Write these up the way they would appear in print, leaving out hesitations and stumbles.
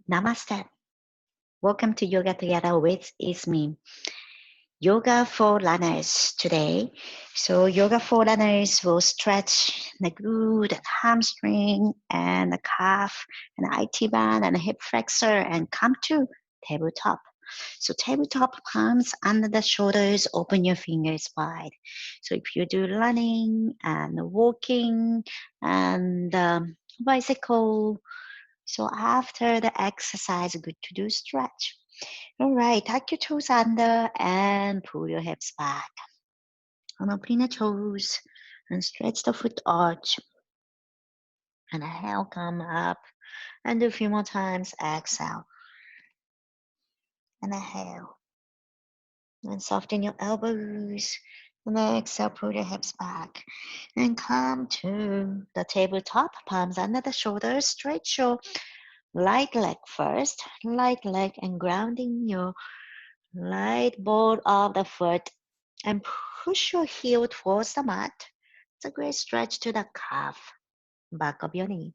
Namaste. Welcome to Yoga Together with Izumi. Yoga for learners today. So yoga for learners will stretch the glute, and hamstring, and the calf, and the IT band, and the hip flexor, and come to tabletop. So tabletop, palms under the shoulders, open your fingers wide. So if you do running and walking and bicycle, so after the exercise, good to do stretch. All right, tuck your toes under and pull your hips back. And open your toes and stretch the foot arch. And inhale, come up. And do a few more times. Exhale. And inhale. And soften your elbows. And exhale, pull your hips back. And come to the tabletop. Palms under the shoulders. Stretch your right leg first. Right leg and grounding your right ball of the foot and push your heel towards the mat. It's a great stretch to the calf, back of your knee.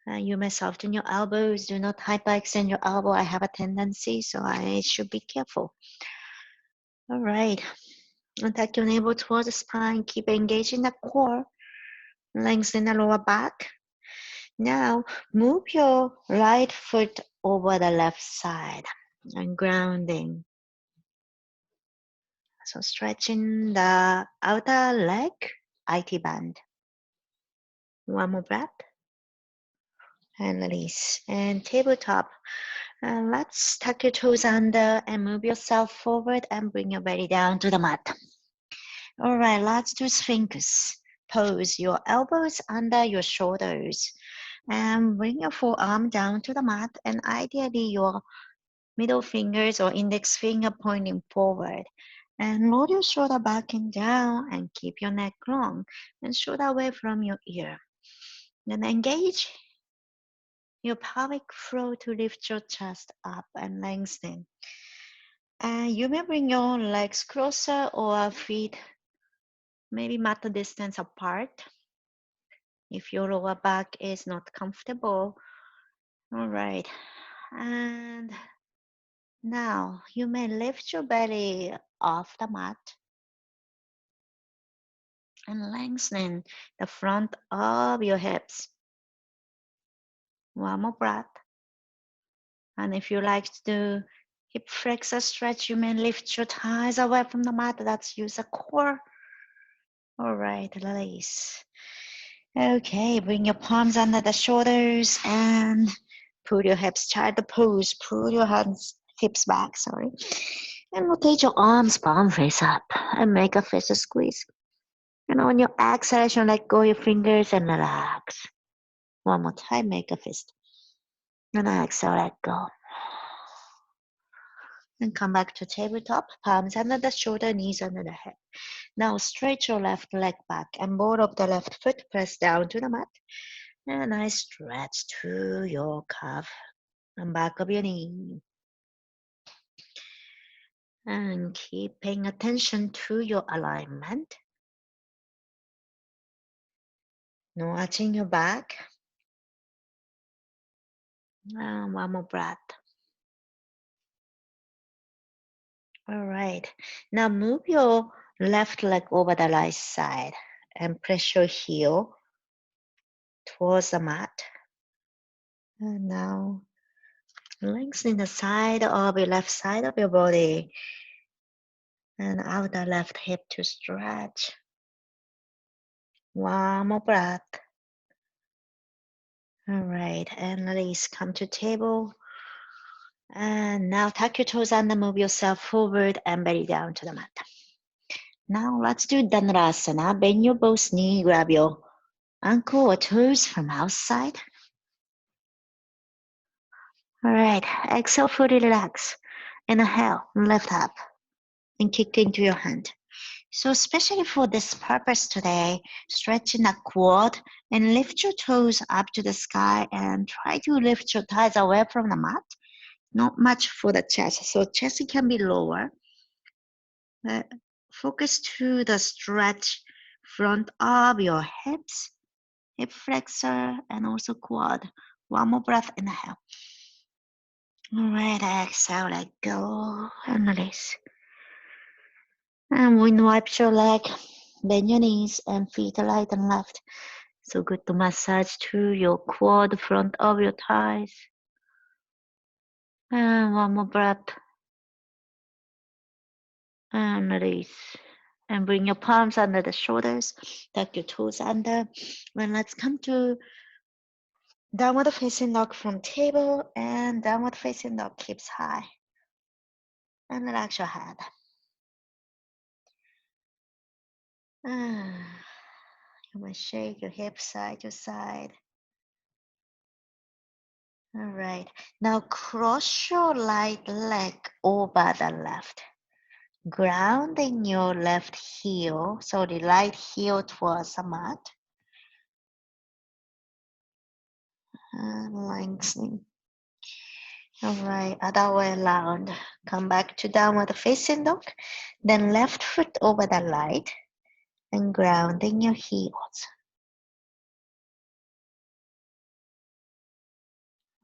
You may soften your elbows. Do not hyperextend your elbow. I have a tendency, so I should be careful. All right. And tuck your navel towards the spine. Keep engaging the core. Lengthen the lower back. Now, move your right foot over the left side and grounding. So stretching the outer leg, IT band. One more breath. And release. And tabletop. And let's tuck your toes under and move yourself forward and bring your belly down to the mat. All right, let's do Sphinx pose. Your elbows under your shoulders. And bring your forearm down to the mat. And ideally, your middle fingers or index finger pointing forward. And roll your shoulder back and down and keep your neck long and shoulder away from your ear. Then engage your pelvic floor to lift your chest up and lengthen. And you may bring your legs closer or feet maybe mat distance apart if your lower back is not comfortable. All right. And now you may lift your belly off the mat and lengthen the front of your hips. One more breath. And if you like to do hip flexor stretch, you may lift your thighs away from the mat. That's use the core. All right, release. Okay, bring your palms under the shoulders and pull your hips, child pose. Pull your hands, hips back, sorry. And rotate your arms, palm face up and make a fist squeeze. And on your exhalation, let go your fingers and relax. One more time, make a fist. And exhale, let go. And come back to tabletop, palms under the shoulder, knees under the hip. Now stretch your left leg back and ball of the left foot press down to the mat. And nice stretch to your calf and back of your knee. And keep paying attention to your alignment. No arching your back. And one more breath. All right. Now move your left leg over the right side and press your heel towards the mat. And now lengthen the side of your left side of your body and out the left hip to stretch. One more breath. All right, and release. Come to table. And now tuck your toes under, move yourself forward and belly down to the mat. Now let's do Dhanurasana. Bend your both knee, grab your ankle or toes from outside. All right, exhale, fully relax. Inhale, lift up and kick into your hand. So especially for this purpose today, stretching the quad and lift your toes up to the sky and try to lift your thighs away from the mat. Not much for the chest, so chest can be lower. But focus to the stretch front of your hips, hip flexor, and also quad. One more breath, inhale. All right, exhale, let go and release. And wind wipes your leg, bend your knees and feet right and left. So good to massage to your quad, front of your thighs. And one more breath. And release. And bring your palms under the shoulders. Tuck your toes under. And let's come to downward facing dog from table. And downward facing dog hips high. And relax your head. You might shake your hips side to side. All right. Now cross your right leg over the left. Grounding your left heel, so the right heel towards the mat. And lengthening. All right, other way around. Come back to downward facing dog. Then left foot over the right and grounding your heels.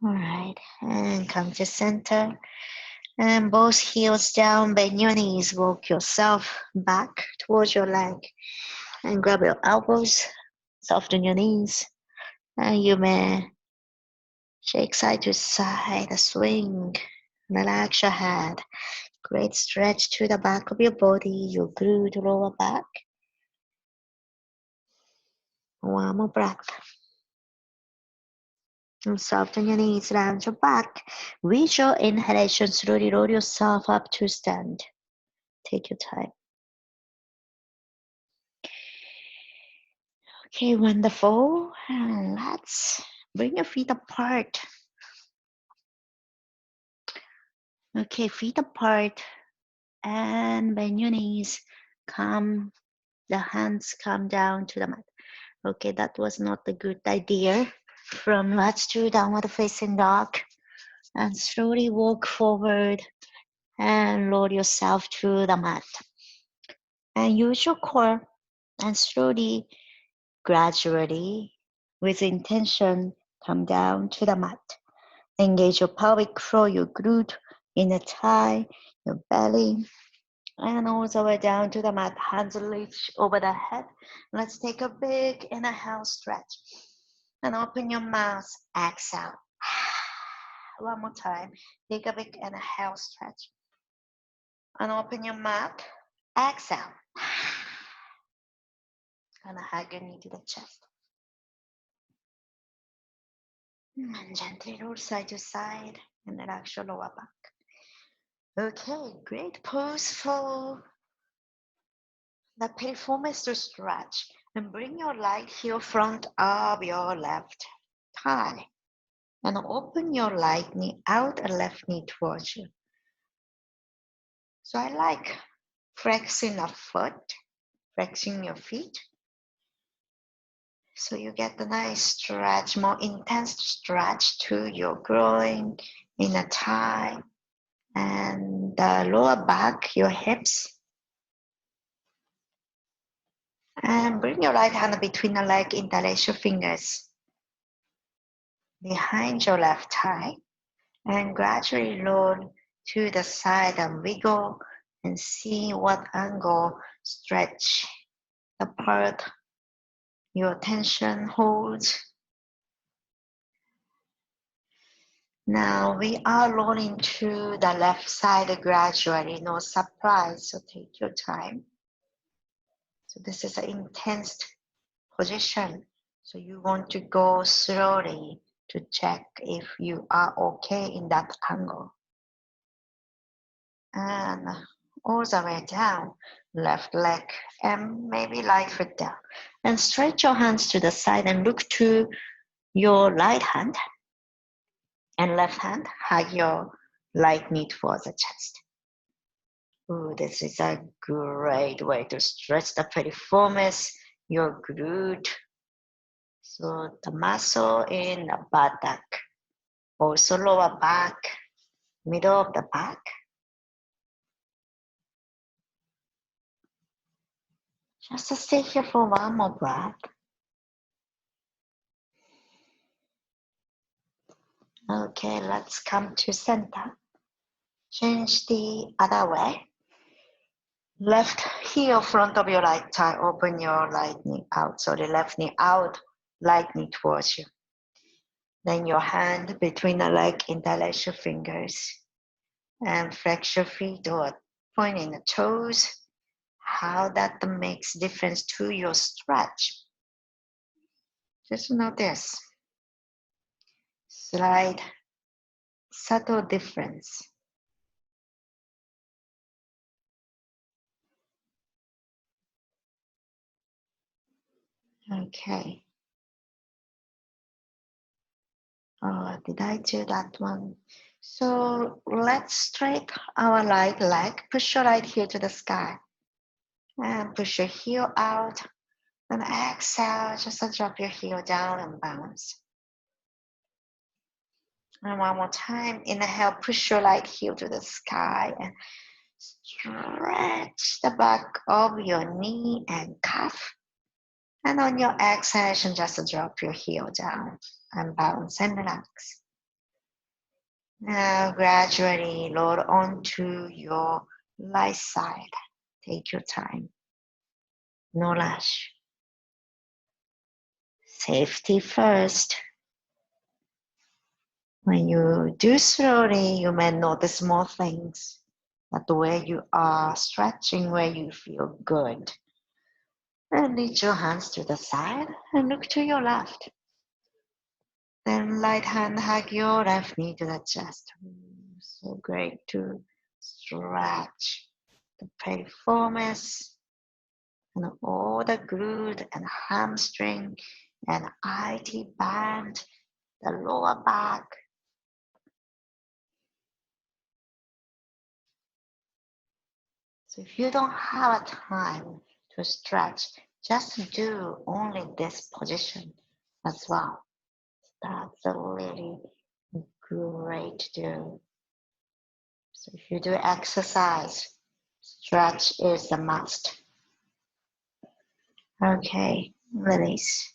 All right, and come to center. And both heels down, bend your knees, walk yourself back towards your leg. And grab your elbows, soften your knees. And you may shake side to side, swing, relax your head. Great stretch to the back of your body, your glute, lower back. One more breath. And soften your knees, round your back. With your inhalation, slowly roll yourself up to stand. Take your time. Okay, wonderful. And let's bring your feet apart. Okay, feet apart. And bend your knees. Come, the hands come down to the mat. Okay, that was not a good idea. From let's do downward facing dog. And slowly walk forward and lower yourself to the mat. And use your core and slowly, gradually, with intention, come down to the mat. Engage your pelvic floor, your glute, inner thigh, your belly, and all the way down to the mat. Hands reach over the head. Let's take a big inhale stretch. And open your mouth, exhale. One more time. Take a big inhale stretch. And open your mouth, exhale. And hug your knee to the chest. And gently roll side to side and relax your lower back. Okay, great pose for the piriformis to stretch. And bring your right heel front of your left thigh. And open your right knee out and left knee towards you. So I like flexing a foot, flexing your feet. So you get a nice stretch, more intense stretch to your groin, inner thigh, and the lower back, your hips. And bring your right hand between the leg, interlace your fingers behind your left thigh. And gradually roll to the side and wiggle and see what angle stretch the part your tension holds. Now we are rolling to the left side gradually, no surprise, so take your time. So this is an intense position, so you want to go slowly to check if you are okay in that angle. And all the way down, left leg and maybe right foot down. And stretch your hands to the side and look to your right hand and left hand, hug your right knee towards the chest. Ooh, this is a great way to stretch the piriformis, your glute. So the muscle in the buttock, also lower back, middle of the back. Just stay here for one more breath. Okay, let's come to center. Change the other way. Left heel front of your right thigh, open your right knee out. So the left knee out, right knee towards you. Then your hand between the leg, interlace your fingers. And flex your feet or point in the toes. How that makes difference to your stretch. Just notice. Slight, subtle difference. Okay. Oh, did I do that one? So let's straight our right leg. Push your right heel to the sky. And push your heel out. Then exhale, just drop your heel down and bounce. And one more time. Inhale, push your right heel to the sky and stretch the back of your knee and calf. And on your exhalation, just drop your heel down and bounce and relax. Now gradually load onto your right side. Take your time. No rush. Safety first. When you do slowly, you may notice more things. But where you are stretching, where you feel good. And reach your hands to the side and look to your left. Then right hand hug your left knee to the chest. So great to stretch the piriformis and all the glute and hamstring and IT band, the lower back. So if you don't have a time to stretch, just do only this position as well. That's a really great to do. So if you do exercise, stretch is a must. Okay, release.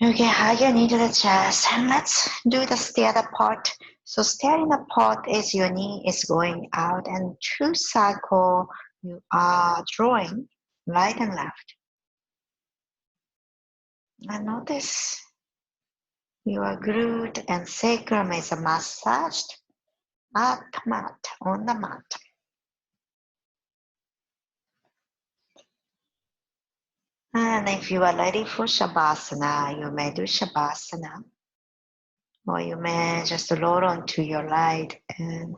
Okay, hug your knee to the chest, and let's do the stair apart. So staring apart is your knee is going out, and two cycle you are drawing right and left. And notice your glute and sacrum is massaged at mat, on the mat. And if you are ready for Shavasana, you may do Shavasana. Or you may just roll onto your right and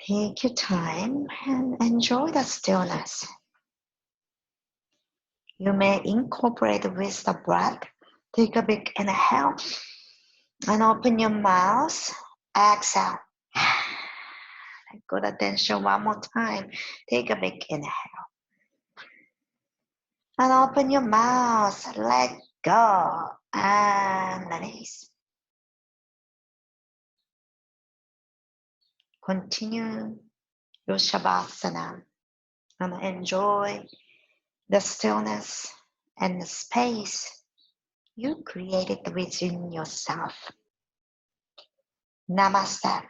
take your time and enjoy the stillness. You may incorporate with the breath. Take a big inhale and open your mouth. Exhale. Good attention one more time. Take a big inhale. And open your mouth. Let go and release. Continue your Shavasana and enjoy the stillness and the space you created within yourself. Namaste.